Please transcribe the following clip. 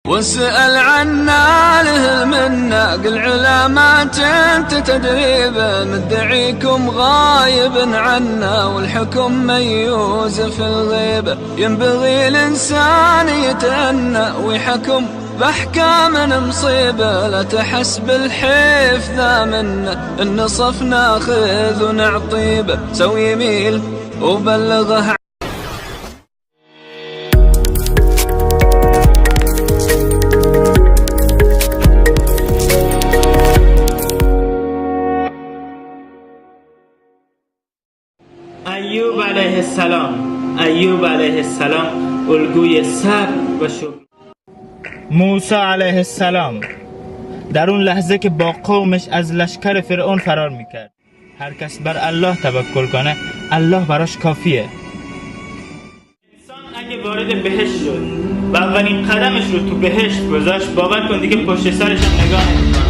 واسأل عنا له المنة قل علامات انت تدريبه مدعيكم غايب عنا والحكم ميوز في الغيبة. ينبغي الإنسان يتأنى ويحكم بأحكام مصيبة لا تحس بالحيف ذا منه النصف ناخذ ونعطيبه. سوي يميل وبلغه. ایوب علیه السلام الگوی صبر و شکر. موسی علیه السلام در اون لحظه که با قومش از لشکر فرعون فرار میکرد. هر کس بر الله توکل کنه الله براش کافیه. انسان اگه وارد بهشت شد و اولین قدمش رو تو بهشت گذاشت باور کن دیگه پشت سرش هم نگاه نمی‌کنه.